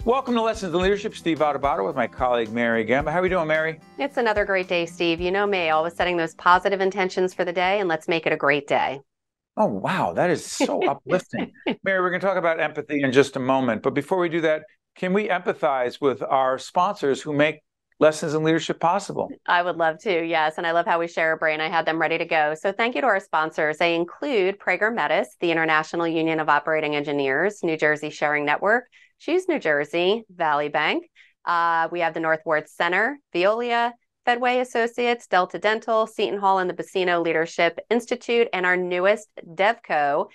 Welcome to Lessons in Leadership. Steve Adubato with my colleague, Mary Gamba. How are we doing, Mary? It's another great day, Steve. You know me, always setting those positive intentions for the day, and let's make it a great day. Oh, wow. That is so uplifting. Mary, we're going to talk about empathy in just a moment. But before we do that, can we empathize with our sponsors who make Lessons in Leadership possible? I would love to, yes. And I love how we share a brain. I had them ready to go. So thank you to our sponsors. They include Prager Metis, the International Union of Operating Engineers, New Jersey Sharing Network, Choose New Jersey, Valley Bank. We have the North Ward Center, Veolia, Fedway Associates, Delta Dental, Seton Hall, and the Bacino Leadership Institute, and our newest DevCo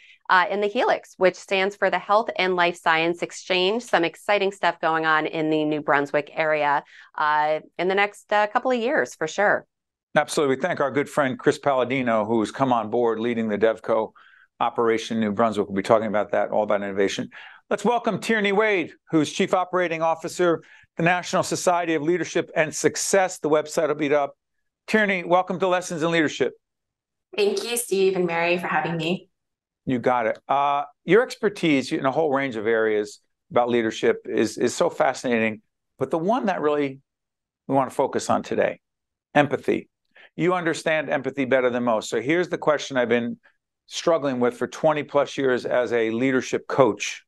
in the Helix, which stands for the Health and Life Science Exchange. Some exciting stuff going on in the New Brunswick area in the next couple of years, for sure. Absolutely. We thank our good friend Chris Palladino, who's come on board leading the DevCo operation in New Brunswick. We'll be talking about that, all about innovation. Let's welcome Tierney Wade, who's Chief Operating Officer, the National Society of Leadership and Success. The website will be up. Tierney, welcome to Lessons in Leadership. Thank you, Steve and Mary, for having me. You got it. Your expertise in a whole range of areas about leadership is so fascinating, but the one that really we want to focus on today, empathy. You understand empathy better than most. So here's the question I've been struggling with for 20 plus years as a leadership coach.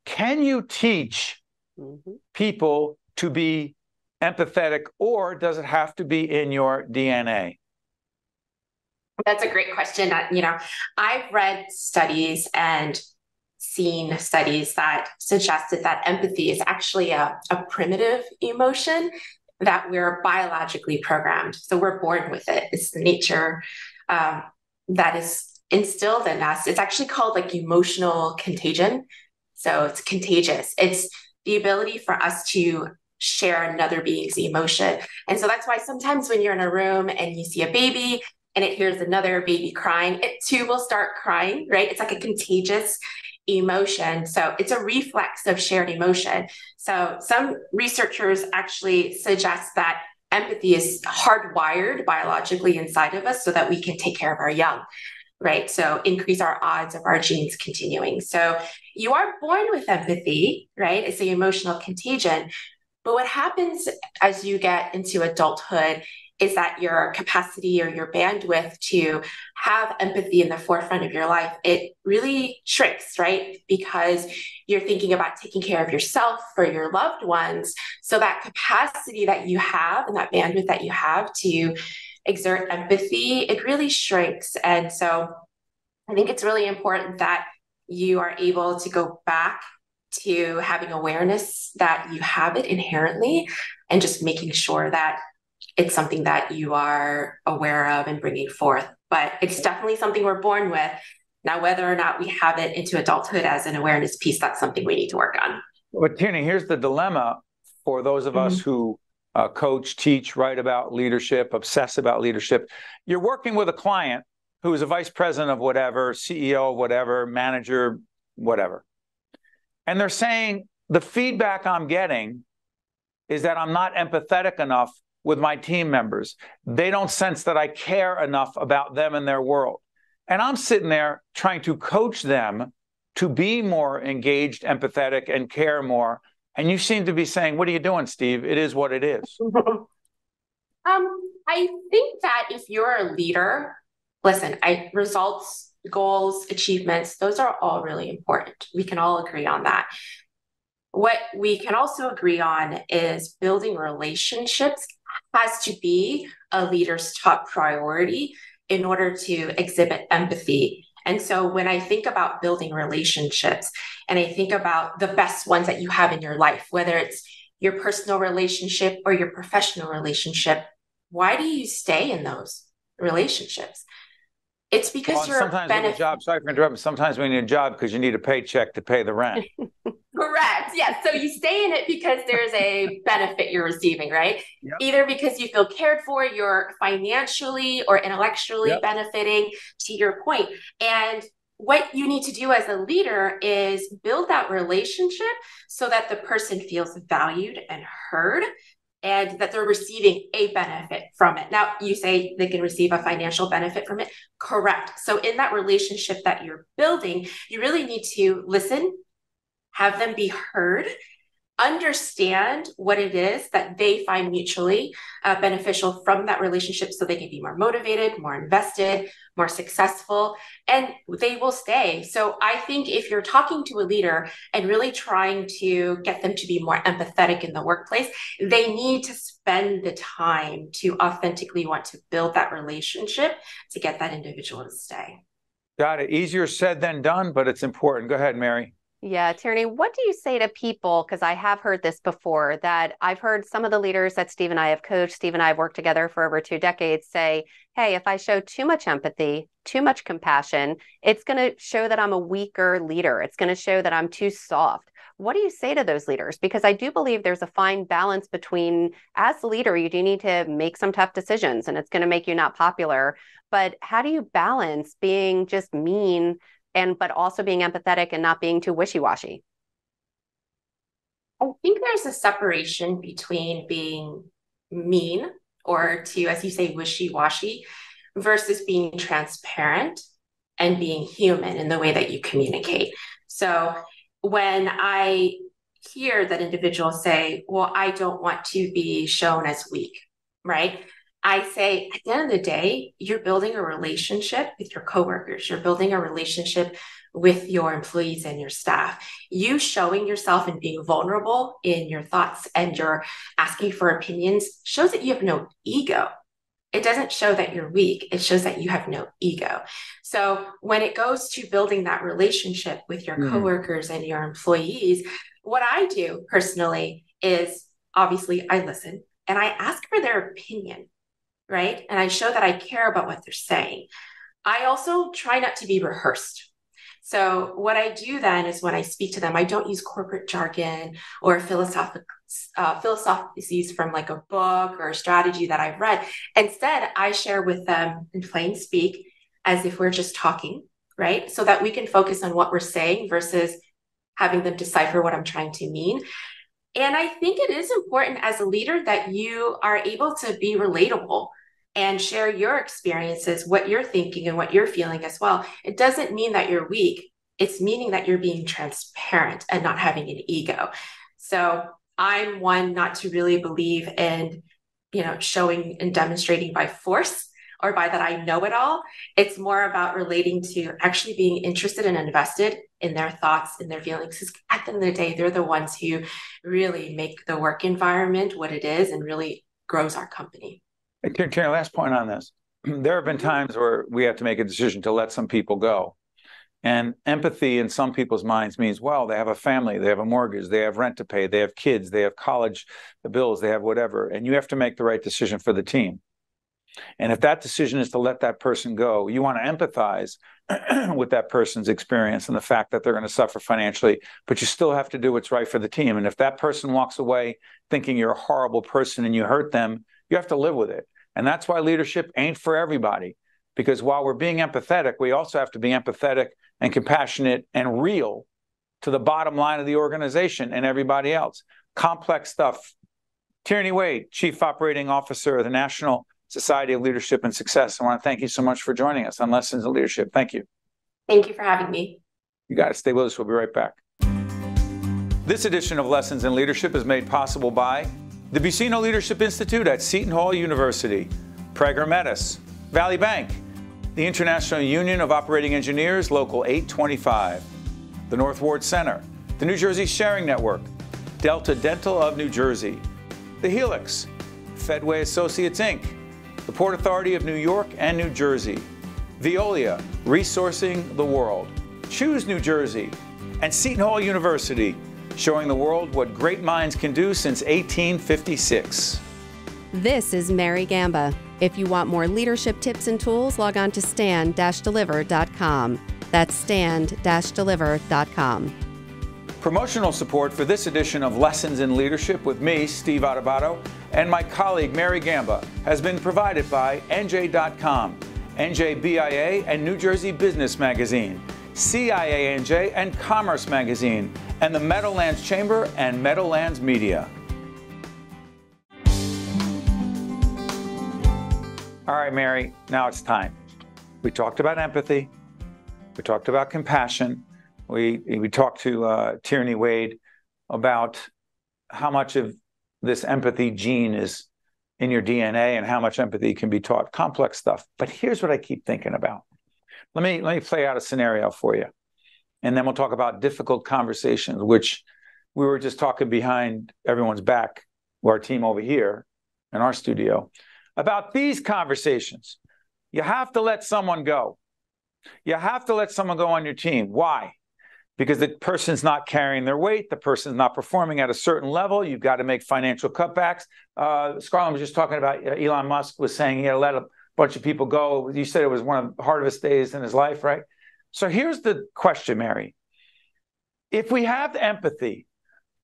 Can you teach people to be empathetic, or does it have to be in your DNA? That's a great question. I've read studies and seen studies that suggested that empathy is actually a primitive emotion that we're biologically programmed. So we're born with it. It's the nature that is instilled in us. It's actually called emotional contagion. So it's contagious. It's the ability for us to share another being's emotion. And so that's why sometimes when you're in a room and you see a baby and it hears another baby crying, it too will start crying, right? It's like a contagious emotion. So it's a reflex of shared emotion. So some researchers actually suggest that empathy is hardwired biologically inside of us so that we can take care of our young, right? So increase our odds of our genes continuing. So you are born with empathy, right? It's the emotional contagion. But what happens as you get into adulthood is that your capacity or your bandwidth to have empathy in the forefront of your life, it really shrinks, right? Because you're thinking about taking care of yourself for your loved ones. So that capacity that you have and that bandwidth that you have to exert empathy, it really shrinks. And so I think it's really important that you are able to go back to having awareness that you have it inherently and just making sure that it's something that you are aware of and bringing forth. But it's definitely something we're born with. Now, whether or not we have it into adulthood as an awareness piece, that's something we need to work on. But Tierney, here's the dilemma for those of us who coach, teach, write about leadership, obsess about leadership. You're working with a client who is a vice president of whatever, CEO of whatever, manager, whatever. And they're saying, the feedback I'm getting is that I'm not empathetic enough with my team members. They don't sense that I care enough about them and their world. And I'm sitting there trying to coach them to be more engaged, empathetic, and care more. And you seem to be saying, what are you doing, Steve? It is what it is. I think that if you're a leader, listen, results, goals, achievements, those are all really important. We can all agree on that. What we can also agree on is building relationships has to be a leader's top priority in order to exhibit empathy. And so when I think about building relationships and I think about the best ones that you have in your life, whether it's your personal relationship or your professional relationship, why do you stay in those relationships? It's because you're sometimes we need a job. Sorry for interrupting. Sometimes we need a job because you need a paycheck to pay the rent. Correct. Yes. So you stay in it because there's a benefit you're receiving, right? Yep. Either because you feel cared for, you're financially or intellectually benefiting, to your point. And what you need to do as a leader is build that relationship so that the person feels valued and heard, and that they're receiving a benefit from it. Now, you say they can receive a financial benefit from it. Correct. So in that relationship that you're building, you really need to listen, have them be heard, understand what it is that they find mutually beneficial from that relationship so they can be more motivated, more invested, more successful, and they will stay. So I think if you're talking to a leader and really trying to get them to be more empathetic in the workplace, they need to spend the time to authentically want to build that relationship to get that individual to stay. Got it. Easier said than done, but it's important. Go ahead, Mary. Yeah, Tierney, what do you say to people? Because I have heard this before, that I've heard some of the leaders that Steve and I have coached, Steve and I have worked together for over 2 decades, say, hey, if I show too much empathy, too much compassion, it's going to show that I'm a weaker leader. It's going to show that I'm too soft. What do you say to those leaders? Because I do believe there's a fine balance between, as a leader, you do need to make some tough decisions and it's going to make you not popular. But how do you balance being just mean but also being empathetic and not being too wishy-washy? I think there's a separation between being mean or to, as you say, wishy-washy versus being transparent and being human in the way that you communicate. So when I hear that individuals say, well, I don't want to be shown as weak, right? I say, at the end of the day, you're building a relationship with your coworkers. You're building a relationship with your employees and your staff. You showing yourself and being vulnerable in your thoughts and you're asking for opinions shows that you have no ego. It doesn't show that you're weak. It shows that you have no ego. So when it goes to building that relationship with your coworkers and your employees, what I do personally is obviously I listen and I ask for their opinion. Right? And I show that I care about what they're saying. I also try not to be rehearsed. So what I do then is when I speak to them, I don't use corporate jargon or philosophies from like a book or a strategy that I've read. Instead, I share with them in plain speak as if we're just talking, right? So that we can focus on what we're saying versus having them decipher what I'm trying to mean. And I think it is important as a leader that you are able to be relatable and share your experiences, what you're thinking and what you're feeling as well. It doesn't mean that you're weak. It's meaning that you're being transparent and not having an ego. So I'm one not to really believe in, showing and demonstrating by force or by that I know it all. It's more about relating to actually being interested and invested in their thoughts and their feelings. Because at the end of the day, they're the ones who really make the work environment what it is and really grows our company. Tierney, last point on this. There have been times where we have to make a decision to let some people go. And empathy in some people's minds means, well, they have a family, they have a mortgage, they have rent to pay, they have kids, they have college bills, they have whatever. And you have to make the right decision for the team. And if that decision is to let that person go, you want to empathize with that person's experience and the fact that they're going to suffer financially, but you still have to do what's right for the team. And if that person walks away thinking you're a horrible person and you hurt them, you have to live with it. And that's why leadership ain't for everybody. Because while we're being empathetic, we also have to be empathetic and compassionate and real to the bottom line of the organization and everybody else. Complex stuff. Tierney Wade, Chief Operating Officer of the National Society of Leadership and Success. I want to thank you so much for joining us on Lessons in Leadership. Thank you. Thank you for having me. You got to stay with us. We'll be right back. This edition of Lessons in Leadership is made possible by the Buccino Leadership Institute at Seton Hall University, Prager Metis, Valley Bank, the International Union of Operating Engineers, Local 825, the North Ward Center, the New Jersey Sharing Network, Delta Dental of New Jersey, the Helix, Fedway Associates, Inc., the Port Authority of New York and New Jersey, Veolia, Resourcing the World, Choose New Jersey, and Seton Hall University, showing the world what great minds can do since 1856. This is Mary Gamba. If you want more leadership tips and tools, log on to stand-deliver.com. That's stand-deliver.com. Promotional support for this edition of Lessons in Leadership with me, Steve Adubato, and my colleague Mary Gamba has been provided by NJ.com, NJBIA and New Jersey Business Magazine, CIANJ and Commerce Magazine, and the Meadowlands Chamber and Meadowlands Media. All right, Mary, now it's time. We talked about empathy. We talked about compassion. We talked to Tierney Wade about how much of this empathy gene is in your DNA and how much empathy can be taught. Complex stuff. But here's what I keep thinking about. Let me play out a scenario for you. And then we'll talk about difficult conversations, which we were just talking behind everyone's back, our team over here in our studio, about these conversations. You have to let someone go. You have to let someone go on your team. Why? Because the person's not carrying their weight. The person's not performing at a certain level. You've got to make financial cutbacks. Scarlett was just talking about Elon Musk was saying he had to let a bunch of people go. You said it was one of the hardest days in his life, right? So here's the question, Mary. If we have empathy,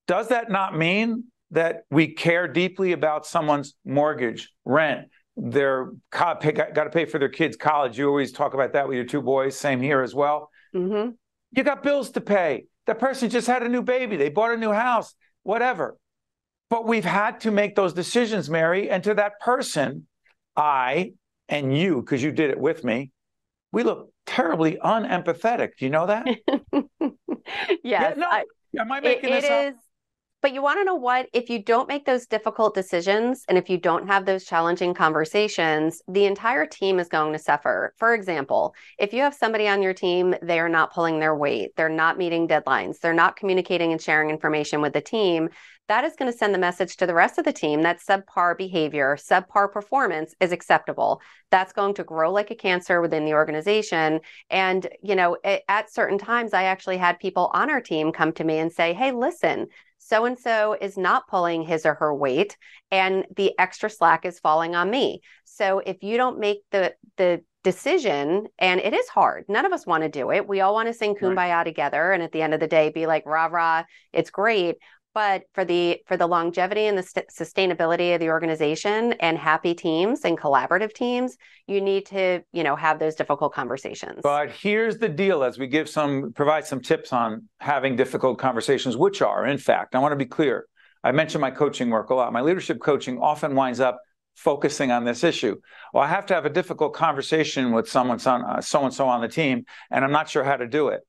does that not mean that we care deeply about someone's mortgage, rent, their got to pay for their kids' college? You always talk about that with your two boys. Same here as well. Mm-hmm. You got bills to pay. That person just had a new baby. They bought a new house, whatever. But we've had to make those decisions, Mary. And to that person, I and you, because you did it with me, we look terribly unempathetic. Do you know that? Yes. Yeah, no, am I making this up? But you want to know what? If you don't make those difficult decisions and if you don't have those challenging conversations, the entire team is going to suffer. For example, if you have somebody on your team, they are not pulling their weight, they're not meeting deadlines, they're not communicating and sharing information with the team, that is going to send the message to the rest of the team that subpar behavior, subpar performance is acceptable. That's going to grow like a cancer within the organization. And, at certain times, I actually had people on our team come to me and say, hey, listen, so-and-so is not pulling his or her weight and the extra slack is falling on me. So if you don't make the decision, and it is hard, none of us want to do it. We all want to sing Kumbaya together. And at the end of the day, be like, rah, rah, it's great. But for the longevity and the sustainability of the organization and happy teams and collaborative teams, you need to, have those difficult conversations. But here's the deal, as we provide some tips on having difficult conversations, which are, in fact, I want to be clear. I mentioned my coaching work a lot. My leadership coaching often winds up focusing on this issue. Well, I have to have a difficult conversation with so-and-so on the team, and I'm not sure how to do it.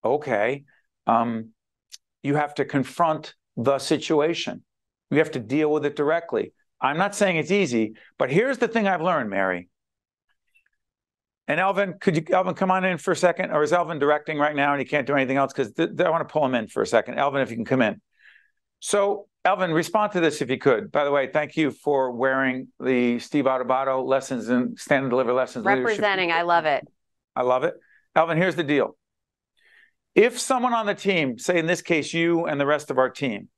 Okay. You have to confront the situation. You have to deal with it directly. I'm not saying it's easy, but here's the thing I've learned, Mary. And Elvin, Elvin, come on in for a second? Or is Elvin directing right now and he can't do anything else? Because I want to pull him in for a second. Elvin, if you can come in. So, Elvin, respond to this if you could. By the way, thank you for wearing the Steve Adubato lessons and Stand and Deliver lessons. Representing, I love it. I love it. Elvin, here's the deal. If someone on the team, say in this case, you and the rest of our team,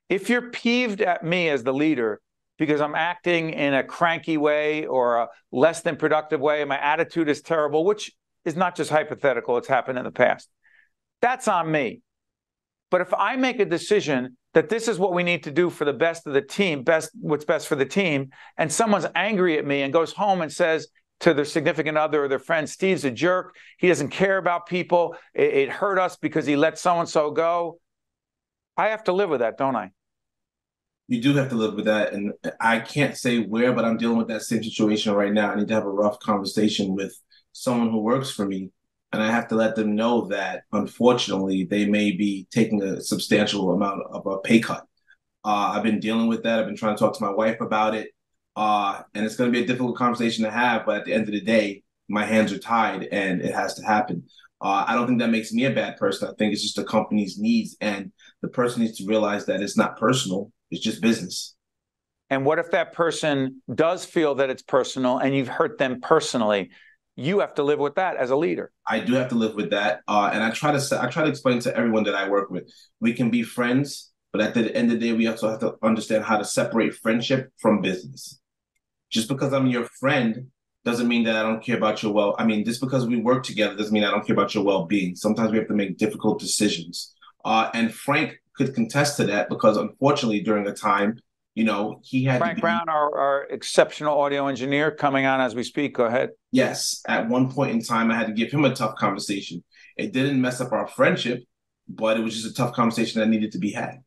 if you're peeved at me as the leader because I'm acting in a cranky way or a less than productive way, and my attitude is terrible, which is not just hypothetical, it's happened in the past, that's on me. But if I make a decision that this is what we need to do for the best of the team, what's best for the team, and someone's angry at me and goes home and says, to their significant other or their friend, Steve's a jerk. He doesn't care about people. It hurt us because he let so-and-so go. I have to live with that, don't I? You do have to live with that. And I can't say where, but I'm dealing with that same situation right now. I need to have a rough conversation with someone who works for me. And I have to let them know that, unfortunately, they may be taking a substantial amount of a pay cut. I've been dealing with that. I've been trying to talk to my wife about it. And it's going to be a difficult conversation to have, but at the end of the day, my hands are tied and it has to happen. I don't think that makes me a bad person. I think it's just the company's needs, and the person needs to realize that it's not personal. It's just business. And what if that person does feel that it's personal and you've hurt them personally? You have to live with that as a leader. I do have to live with that. And I try to explain to everyone that I work with, we can be friends, but at the end of the day, we also have to understand how to separate friendship from business. Just because I'm your friend doesn't mean that I don't care about your just because we work together doesn't mean I don't care about your well-being. Sometimes we have to make difficult decisions. And Frank could contest to that because unfortunately during a time, he had Frank Brown, our exceptional audio engineer, coming on as we speak. Go ahead. Yes. At one point in time, I had to give him a tough conversation. It didn't mess up our friendship, but it was just a tough conversation that needed to be had.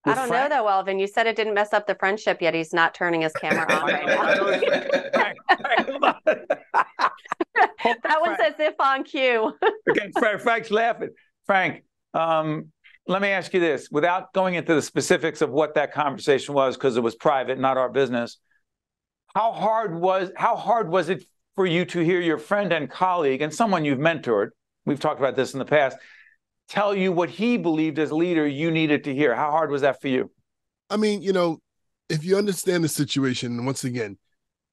I don't know though, Elvin. You said it didn't mess up the friendship, yet he's not turning his camera on right now. Hold on. That was as if on cue. Okay, Frank's laughing. Frank, let me ask you this, without going into the specifics of what that conversation was, because it was private, not our business. How hard was it for you to hear your friend and colleague and someone you've mentored, we've talked about this in the past, tell you what he believed as leader you needed to hear? How hard was that for you? I mean, you know, if you understand the situation, once again,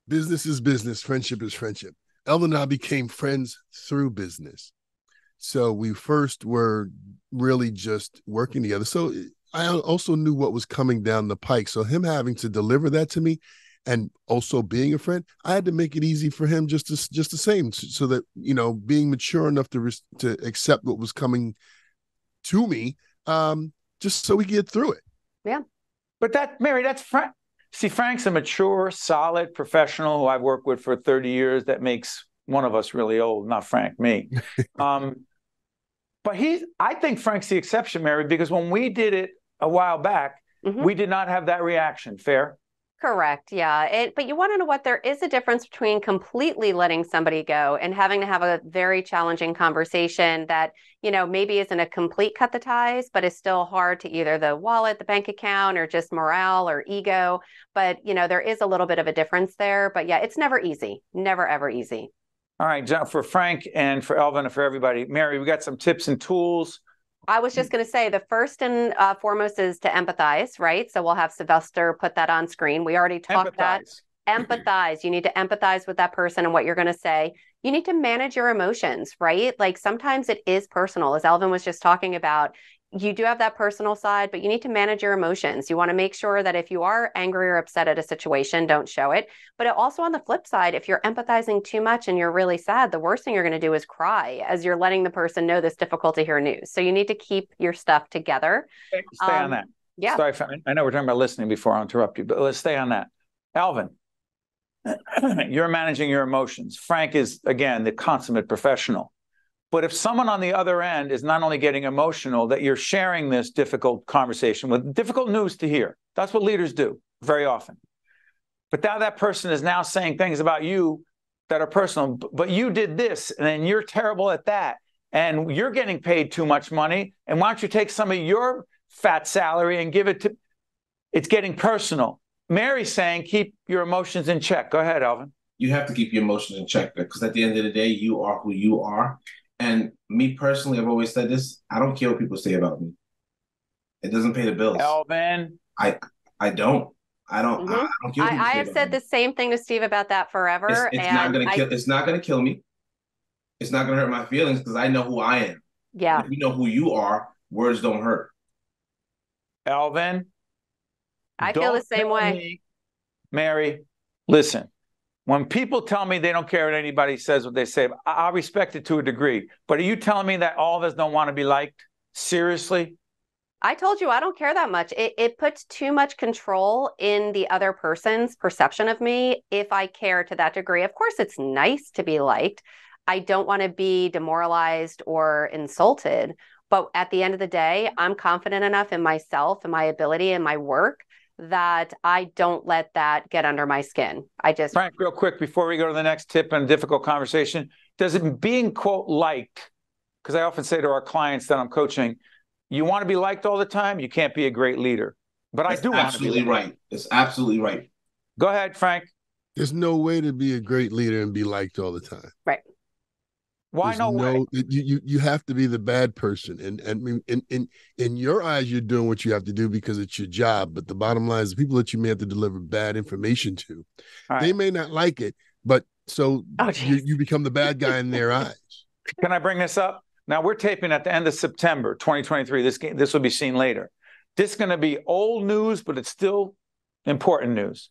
business is business, friendship is friendship. Elvin and I became friends through business. So we first were really just working together. So I also knew what was coming down the pike. So him having to deliver that to me and also being a friend, I had to make it easy for him just the same, so that, you know, being mature enough to accept what was coming to me, just so we could get through it. Yeah. But Mary, that's Frank. See, Frank's a mature, solid professional who I've worked with for 30 years. That makes one of us really old, not Frank, me. But I think Frank's the exception, Mary, because when we did it a while back, we did not have that reaction. Fair? Correct. Yeah. But you want to know what? There is a difference between completely letting somebody go and having to have a very challenging conversation that, you know, maybe isn't a complete cut the ties, but is still hard to either the wallet, the bank account, or just morale or ego. But, you know, there is a little bit of a difference there. But yeah, it's never easy. Never, ever easy. All right, John, for Frank and for Elvin and for everybody, Mary, we got some tips and tools. I was just going to say the first and foremost is to empathize, right? So we'll have Sylvester put that on screen. We already talked that. Empathize. You need to empathize with that person and what you're going to say. You need to manage your emotions, right? Like sometimes it is personal, as Elvin was just talking about. You do have that personal side, but you need to manage your emotions. You want to make sure that if you are angry or upset at a situation, don't show it. But also on the flip side, if you're empathizing too much and you're really sad, the worst thing you're going to do is cry as you're letting the person know this difficult to hear news. So you need to keep your stuff together. Stay on that. Yeah. Sorry, I know we're talking about listening before I interrupt you, but let's stay on that. Alvin, you're managing your emotions. Frank is, again, the consummate professional. But if someone on the other end is not only getting emotional, that you're sharing this difficult conversation with difficult news to hear. That's what leaders do very often. But now that person is now saying things about you that are personal, but you did this, and then you're terrible at that, and you're getting paid too much money, and why don't you take some of your fat salary and give it to, it's getting personal. Mary's saying keep your emotions in check. Go ahead, Alvin. You have to keep your emotions in check, because at the end of the day, you are who you are. And me personally, I've always said this, I don't care what people say about me. It doesn't pay the bills. Alvin. I don't. I don't care. I have said the same thing to Steve about that forever. It's not gonna kill me. It's not gonna hurt my feelings, because I know who I am. Yeah. If you know who you are, words don't hurt. Alvin. I feel the same way. Mary, listen. When people tell me they don't care what anybody says, what they say, I respect it to a degree. But are you telling me that all of us don't want to be liked? Seriously? I told you I don't care that much. It puts too much control in the other person's perception of me if I care to that degree. Of course, it's nice to be liked. I don't want to be demoralized or insulted. But at the end of the day, I'm confident enough in myself and my ability and my work that I don't let that get under my skin. Frank, real quick, before we go to the next tip and difficult conversation, does it being, quote, liked, because I often say to our clients that I'm coaching, you want to be liked all the time, you can't be a great leader. But I do want to be absolutely right. It's absolutely right. Go ahead, Frank. There's no way to be a great leader and be liked all the time. Right. Why no way? You have to be the bad person, and in your eyes, you're doing what you have to do because it's your job. But the bottom line is, the people that you may have to deliver bad information to, they may not like it, but you become the bad guy in their eyes. Can I bring this up? Now we're taping at the end of September 2023. This will be seen later. This is going to be old news, but it's still important news.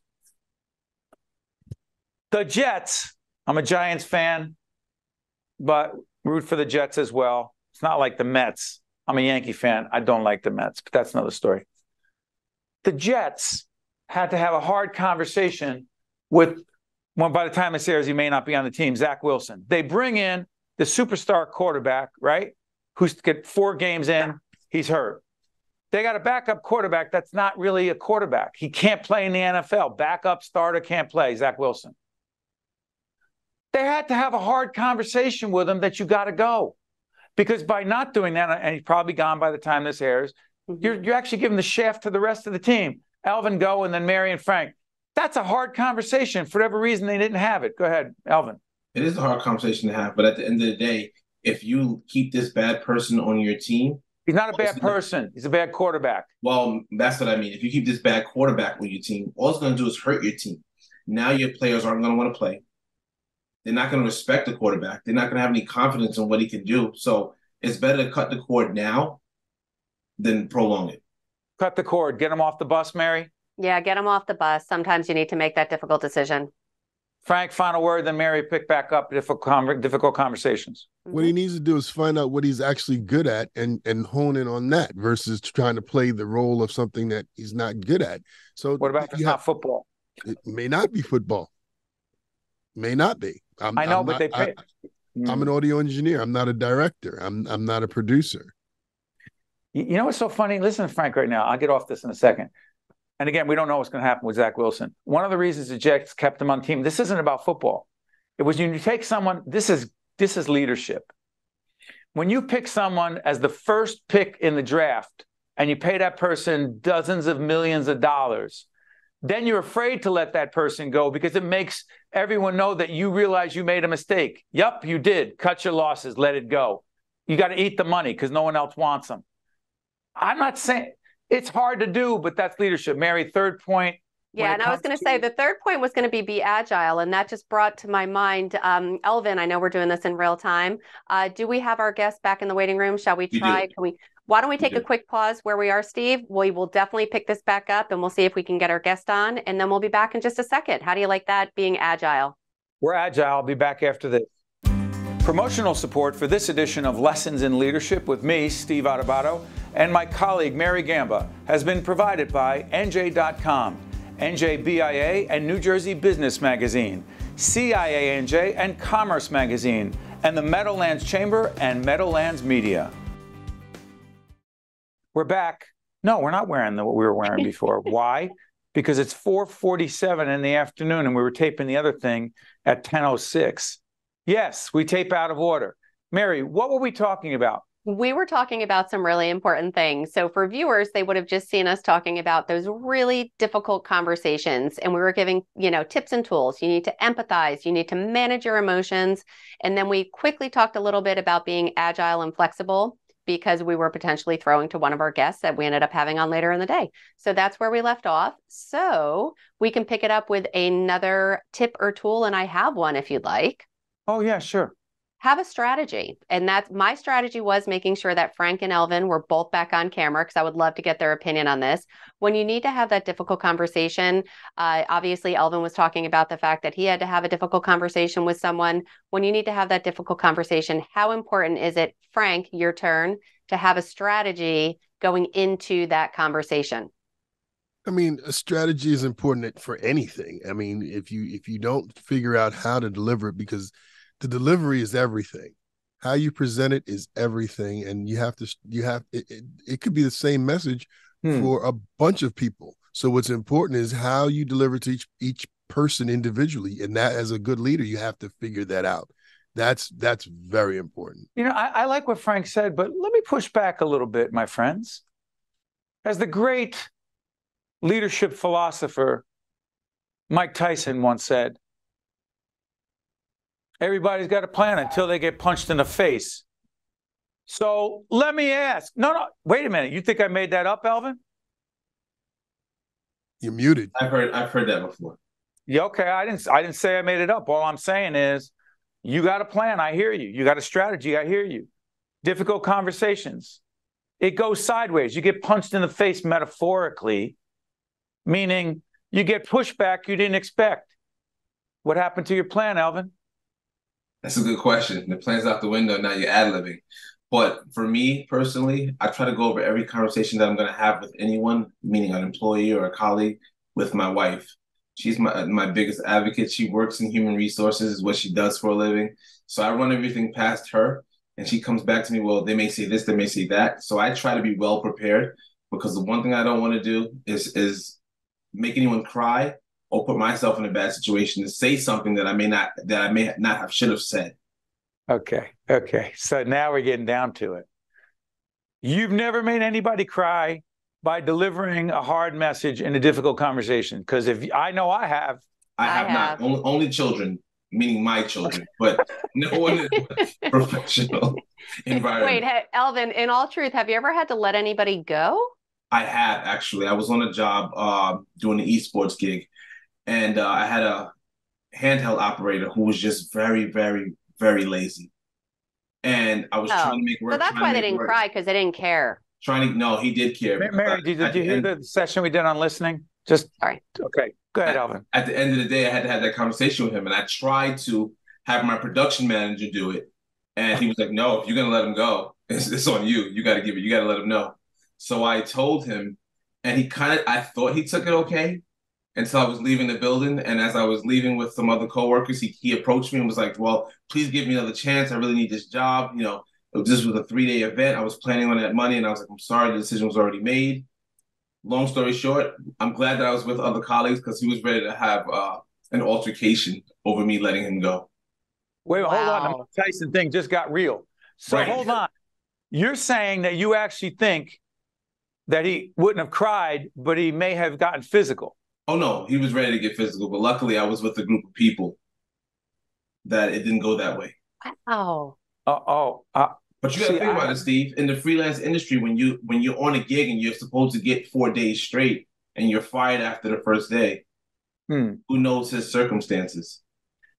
The Jets. I'm a Giants fan, but root for the Jets as well. It's not like the Mets. I'm a Yankee fan. I don't like the Mets, but that's another story. The Jets had to have a hard conversation with, well, by the time this airs, he may not be on the team, Zach Wilson. They bring in the superstar quarterback, right, who's get 4 games in, he's hurt. They got a backup quarterback that's not really a quarterback. He can't play in the NFL. Backup starter can't play, Zach Wilson. They had to have a hard conversation with him that you got to go. Because by not doing that, and he's probably gone by the time this airs, you're actually giving the shaft to the rest of the team. Alvin, go, and then Mary and Frank. That's a hard conversation. For whatever reason, they didn't have it. Go ahead, Alvin. It is a hard conversation to have, but at the end of the day, if you keep this bad person on your team, he's not a bad person. He's a bad quarterback. Well, that's what I mean. If you keep this bad quarterback on your team, all it's going to do is hurt your team. Now your players aren't going to want to play. They're not going to respect the quarterback. They're not going to have any confidence in what he can do. So it's better to cut the cord now than prolong it. Cut the cord. Get him off the bus, Mary. Yeah, get him off the bus. Sometimes you need to make that difficult decision. Frank, final word, then Mary, pick back up difficult conversations. What he needs to do is find out what he's actually good at and hone in on that versus trying to play the role of something that he's not good at. So what about if it's not football? It may not be football. May not be. I'm an audio engineer. I'm not a director. I'm not a producer. You know what's so funny? Listen to Frank right now. I'll get off this in a second. And again, we don't know what's going to happen with Zach Wilson. One of the reasons the Jets kept him on the team, this isn't about football. It was when you take someone, this is leadership. When you pick someone as the first pick in the draft and you pay that person dozens of millions of dollars, then you're afraid to let that person go because it makes everyone know that you realize you made a mistake. Yup, you did. Cut your losses. Let it go. You got to eat the money because no one else wants them. I'm not saying it's hard to do, but that's leadership. Mary, third point. Yeah, and I was going to say the third point was going to be agile, and that just brought to my mind, Elvin, I know we're doing this in real time. Do we have our guests back in the waiting room? Shall we try? Why don't we take a quick pause where we are, Steve? We will definitely pick this back up, and we'll see if we can get our guest on, and then we'll be back in just a second. How do you like that, being agile? We're agile. I'll be back after this. Promotional support for this edition of Lessons in Leadership with me, Steve Adubato, and my colleague, Mary Gamba, has been provided by NJ.com, NJBIA and New Jersey Business Magazine, CIANJ and Commerce Magazine, and the Meadowlands Chamber and Meadowlands Media. We're back. No, we're not wearing what we were wearing before. Why? Because it's 4:47 in the afternoon and we were taping the other thing at 10:06. Yes, we tape out of order. Mary, what were we talking about? We were talking about some really important things. So for viewers, they would have just seen us talking about those really difficult conversations. And we were giving, tips and tools. You need to empathize. You need to manage your emotions. And then we quickly talked a little bit about being agile and flexible because we were potentially throwing to one of our guests that we ended up having on later in the day. So that's where we left off. So we can pick it up with another tip or tool. And I have one if you'd like. Oh, yeah, sure. Have a strategy. And that's my strategy was making sure that Frank and Elvin were both back on camera because I would love to get their opinion on this. When you need to have that difficult conversation, obviously Elvin was talking about the fact that he had to have a difficult conversation with someone. When you need to have that difficult conversation, how important is it, Frank, your turn, to have a strategy going into that conversation? I mean, a strategy is important for anything. I mean, if you don't figure out how to deliver it, because the delivery is everything. How you present it is everything. And it could be the same message for a bunch of people. So what's important is how you deliver to each person individually. And that, as a good leader, you have to figure that out. That's very important. I like what Frank said, but let me push back a little bit, my friends. As the great leadership philosopher Mike Tyson once said, everybody's got a plan until they get punched in the face. So let me ask. No, wait a minute. You think I made that up, Elvin? You're muted. I've heard that before. Yeah, okay. I didn't say I made it up. All I'm saying is you got a plan. I hear you. You got a strategy. I hear you. Difficult conversations. It goes sideways. You get punched in the face metaphorically, meaning you get pushback you didn't expect. What happened to your plan, Elvin? That's a good question. The plan's out the window, now you're ad-libbing. But for me personally, I try to go over every conversation that I'm going to have with anyone, meaning an employee or a colleague, with my wife. She's my biggest advocate. She works in human resources, is what she does for a living. So I run everything past her, and she comes back to me, well, they may say this, they may say that. So I try to be well prepared, because the one thing I don't want to do is make anyone cry or put myself in a bad situation to say something that I may not have should have said. Okay. So now we're getting down to it. You've never made anybody cry by delivering a hard message in a difficult conversation? Because I know I have. I have not. Only children, meaning my children, but no one in a professional environment. Wait, Elvin, in all truth, have you ever had to let anybody go? I have, actually. I was on a job doing an esports gig, and I had a handheld operator who was just very, very, very lazy. And I was trying to make work. So that's why they didn't cry, because they didn't care. No, he did care. Mary, did you hear the session we did on listening? Sorry. Okay. Go ahead, Alvin. At the end of the day, I had to have that conversation with him, and I tried to have my production manager do it. And he was like, no, if you're going to let him go, it's on you. You got to let him know. So I told him, and I thought he took it okay until I was leaving the building. And as I was leaving with some other coworkers, he approached me and was like, well, please give me another chance. I really need this job. This was a 3-day event. I was planning on that money, and I was like, I'm sorry, the decision was already made. Long story short, I'm glad that I was with other colleagues, because he was ready to have an altercation over me letting him go. Wait, hold on. The Mike Tyson thing just got real. So right. Hold on. You're saying that you actually think that he wouldn't have cried, but he may have gotten physical. Oh, no, he was ready to get physical. But luckily, I was with a group of people that it didn't go that way. Wow. But you got to think about it, Steve. In the freelance industry, when you're on a gig and you're supposed to get 4 days straight and you're fired after the first day, who knows his circumstances?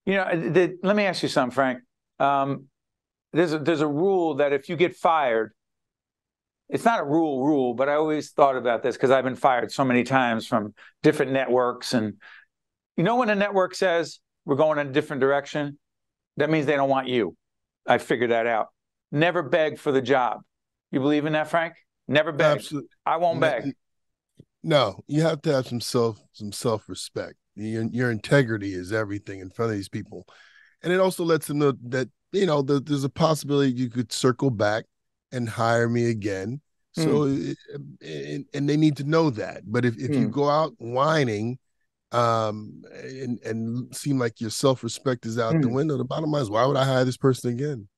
Let me ask you something, Frank. There's a rule that if you get fired, it's not a rule, but I always thought about this because I've been fired so many times from different networks. And when a network says we're going in a different direction, that means they don't want you. I figured that out. Never beg for the job. You believe in that, Frank? Never beg. Absolutely. I won't beg. No, you have to have some self-respect. Your integrity is everything in front of these people. And it also lets them know that, there's a possibility you could circle back and hire me again. So, and they need to know that. But if you go out whining and seem like your self-respect is out the window, the bottom line is, why would I hire this person again?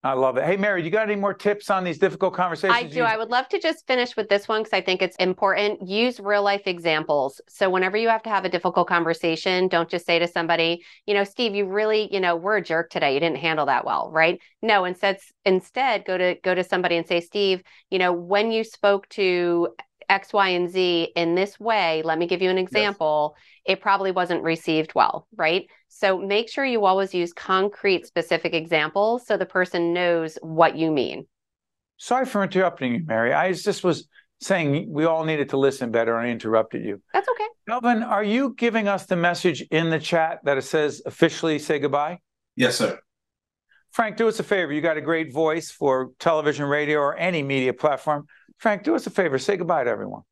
I love it. Hey, Mary, you got any more tips on these difficult conversations? I do. I would love to just finish with this one because I think it's important. Use real life examples. So whenever you have to have a difficult conversation, don't just say to somebody, Steve, you really, we're a jerk today. You didn't handle that well, right? No, instead go to somebody and say, Steve, when you spoke to X, Y, and Z in this way, let me give you an example. Yes. It probably wasn't received well, right? So make sure you always use concrete, specific examples so the person knows what you mean. Sorry for interrupting you, Mary. I just was saying we all needed to listen better, and I interrupted you. That's okay. Melvin, are you giving us the message in the chat that it says officially say goodbye? Yes, sir. Frank, do us a favor. You got a great voice for television, radio, or any media platform. Frank, do us a favor. Say goodbye to everyone.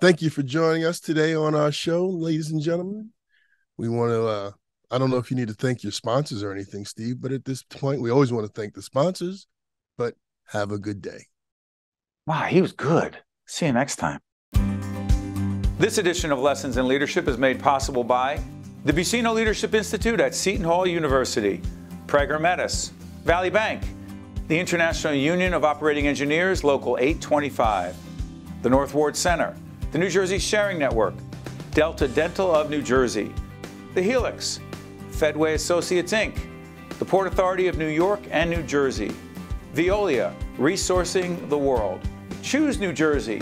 Thank you for joining us today on our show, ladies and gentlemen. We want to, I don't know if you need to thank your sponsors or anything, Steve, but at this point, we always want to thank the sponsors, but have a good day. Wow, he was good. See you next time. This edition of Lessons in Leadership is made possible by the Buccino Leadership Institute at Seton Hall University, Prager Metis, Valley Bank, the International Union of Operating Engineers, Local 825, the North Ward Center, the New Jersey Sharing Network, Delta Dental of New Jersey, the Helix, Fedway Associates, Inc., the Port Authority of New York and New Jersey, Veolia, Resourcing the World, Choose New Jersey,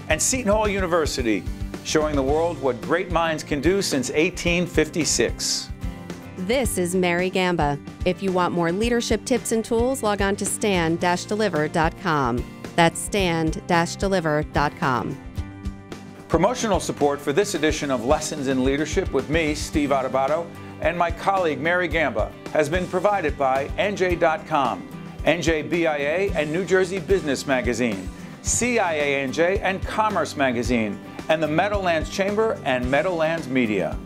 and Seton Hall University, showing the world what great minds can do since 1856. This is Mary Gamba. If you want more leadership tips and tools, log on to stand-deliver.com. That's stand-deliver.com. Promotional support for this edition of Lessons in Leadership with me, Steve Adubato, and my colleague Mary Gamba has been provided by NJ.com, NJBIA and New Jersey Business Magazine, CIANJ and Commerce Magazine, and the Meadowlands Chamber and Meadowlands Media.